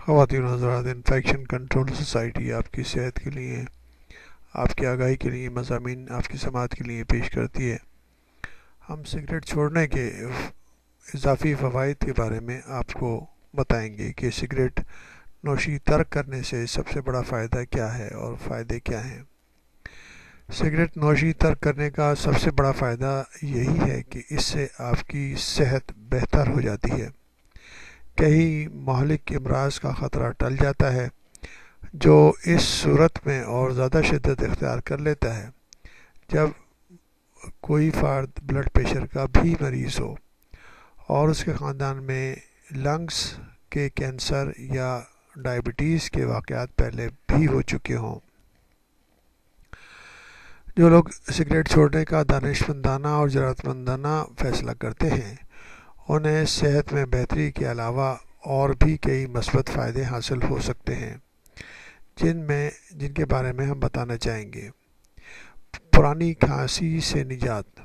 خواتین و حضرات، انفیکشن کنٹرول سوسائٹی آپ کی صحت کے لیے، آپ کی آگاہی کے لیے مضامین آپ کی سماعت کے لیے پیش کرتی ہے۔ ہم سگریٹ چھوڑنے کے اضافی فوائد کے بارے میں آپ کو بتائیں گے کہ سگریٹ نوشی ترک کرنے سے سب سے بڑا فائدہ کیا ہے اور فائدے کیا ہیں۔ سگریٹ نوشی ترک کرنے کا سب سے بڑا فائدہ یہی ہے کہ اس سے آپ کی صحت بہتر ہو جاتی ہے۔ کئی مہلک امراض کا خطرہ ٹل جاتا ہے جو اس صورت میں اور زیادہ شدت اختیار کر لیتا ہے جب کوئی فرد بلڈ پریشر کا بھی مریض ہو اور اس کے خاندان میں لنگز کے کینسر یا ڈائبٹیز کے واقعات پہلے بھی ہو چکے ہوں۔ جو لوگ سگریٹ چھوڑنے کا دانشمندانہ اور جرأت مندانہ فیصلہ کرتے ہیں انہیں صحت میں بہتری کے علاوہ اور بھی کئی مثبت فائدے حاصل ہو سکتے ہیں جن کے بارے میں ہم بتانا چاہیں گے۔ پرانی کھانسی سے نجات۔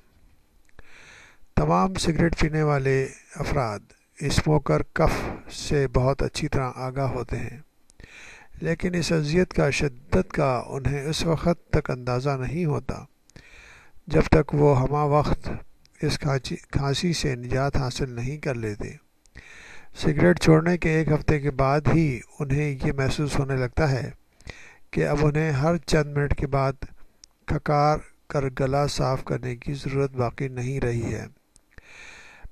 تمام سگریٹ پینے والے افراد اسموکر کف سے بہت اچھی طرح آگاہ ہوتے ہیں، لیکن اس اذیت کا شدت کا انہیں اس وقت تک اندازہ نہیں ہوتا جب تک وہ ہمہ وقت اس کھانسی سے نجات حاصل نہیں کر لیتے۔ سگریٹ چھوڑنے کے ایک ہفتے کے بعد ہی انہیں یہ محسوس ہونے لگتا ہے کہ اب انہیں ہر چند منٹ کے بعد کھکار کر گلا صاف کرنے کی ضرورت باقی نہیں رہی ہے۔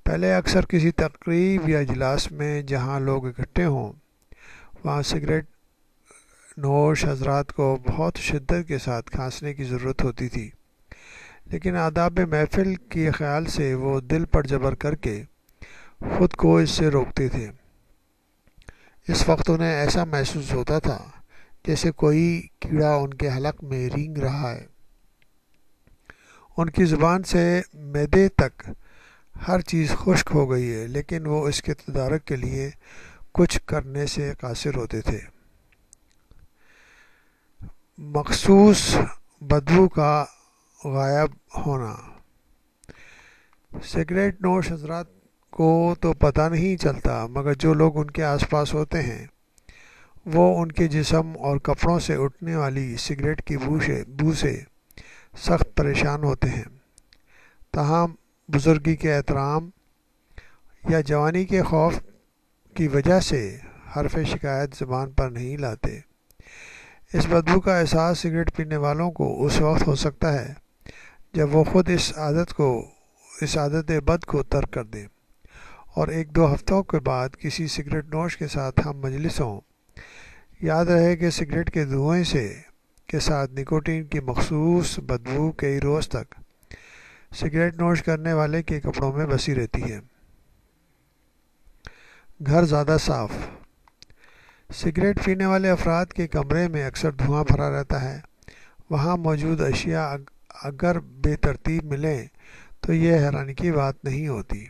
پہلے اکثر کسی تقریب یا اجلاس میں جہاں لوگ اکٹھے ہوں وہاں سگریٹ نوش حضرات کو بہت شدت کے ساتھ کھانسنے کی ضرورت ہوتی تھی، لیکن آداب محفل کے خیال سے وہ دل پر جبر کر کے خود کو اس سے روکتے تھے۔ اس وقت انہیں ایسا محسوس ہوتا تھا جیسے کوئی کیڑا ان کے حلق میں رینگ رہا ہے۔ ان کی زبان سے معدے تک ہر چیز خشک ہو گئی ہے، لیکن وہ اس کے تدارک کے لیے کچھ کرنے سے قاصر ہوتے تھے۔ مخصوص بدبو کا غائب ہونا۔ سگریٹ نوش حضرات کو تو پتہ نہیں چلتا، مگر جو لوگ ان کے آس پاس ہوتے ہیں وہ ان کے جسم اور کپڑوں سے اٹھنے والی سگریٹ کی بو سے سخت پریشان ہوتے ہیں۔ تاہم بزرگی کے احترام یا جوانی کے خوف کی وجہ سے حرف شکایت زبان پر نہیں لاتے۔ اس بدبو کا احساس سگریٹ پینے والوں کو اس وقت ہو سکتا ہے جب وہ خود اس عادت بد کو ترک کر دیں اور ایک دو ہفتوں کے بعد کسی سگریٹ نوش کے ساتھ ہم مجلس ہوں۔ یاد رہے کہ سگریٹ کے دھوئیں کے ساتھ نکوٹین کی مخصوص بدبو کئی روز تک سگریٹ نوش کرنے والے کے کپڑوں میں بسی رہتی ہے۔ گھر زیادہ صاف۔ سگریٹ پینے والے افراد کے کمرے میں اکثر دھواں بھرا رہتا ہے۔ وہاں موجود اشیاء اگر بے ترتیب ملیں تو یہ حیرانی کی بات نہیں ہوتی۔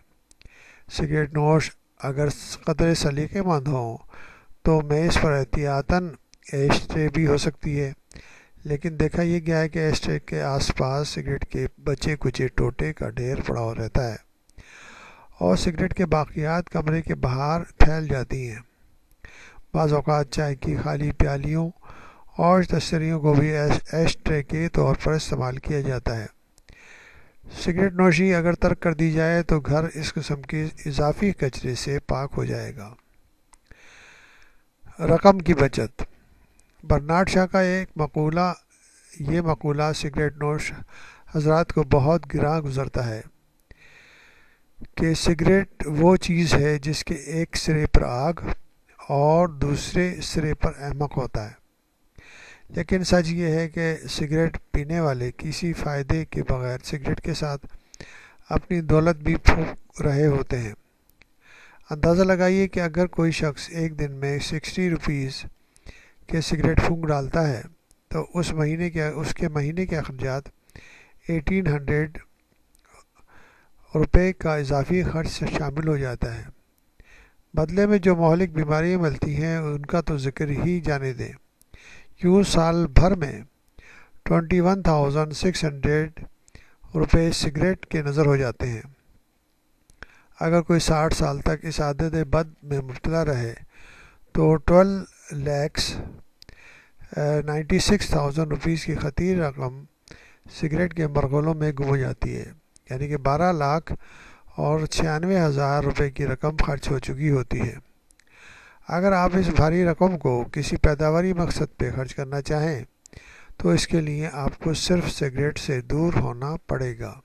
سگریٹ نوش اگر قدرے سلیقے مند ہوں تو میز پر احتیاطاً ایش ٹرے بھی ہو سکتی ہے، لیکن دیکھا یہ گیا ہے کہ ایش ٹرے کے آس پاس سگریٹ کے بچے کچے ٹوٹے کا ڈھیر پڑا ہوا رہتا ہے اور سگریٹ کے باقیات کمرے کے باہر پھیل جاتی ہیں۔ بعض اوقات چائے کی خالی پیالیوں اور تشتریوں کو بھی ایش ٹرے کے طور پر استعمال کیا جاتا ہے۔ سگریٹ نوشی اگر ترک کر دی جائے تو گھر اس قسم کے اضافی کچرے سے پاک ہو جائے گا۔ رقم کی بچت۔ برنارڈ شاہ کا یہ مقولہ سگریٹ نوش حضرات کو بہت گراں گزرتا ہے کہ سگریٹ وہ چیز ہے جس کے ایک سرے پر آگ اور دوسرے سرے پر احمق ہوتا ہے، لیکن سچ یہ ہے کہ سگریٹ پینے والے کسی فائدے کے بغیر سگریٹ کے ساتھ اپنی دولت بھی پھونک رہے ہوتے ہیں۔ اندازہ لگائیے کہ اگر کوئی شخص ایک دن میں 60 روپیز کے سگریٹ پھونک ڈالتا ہے تو اس کے مہینے کے اخراجات 1800 روپے کا اضافی خرچ شامل ہو جاتا ہے۔ بدلے میں جو مہلک بیماریاں ملتی ہیں ان کا تو ذکر ہی جانے دیں۔ یوں سال بھر میں 21,600 روپے سگریٹ کے نظر ہو جاتے ہیں۔ اگر کوئی 60 سال تک اس عادت بد میں مبتلا رہے تو 12,96,000 روپیز کی خطیر رقم سگریٹ کے مرغلوں میں گم ہو جاتی ہے، یعنی کہ 12,96,000 روپے کی رقم خرچ ہو چکی ہوتی ہے۔ اگر آپ اس بھاری رقم کو کسی پیداواری مقصد پہ خرچ کرنا چاہیں تو اس کے لیے آپ کو صرف سگریٹ سے دور ہونا پڑے گا۔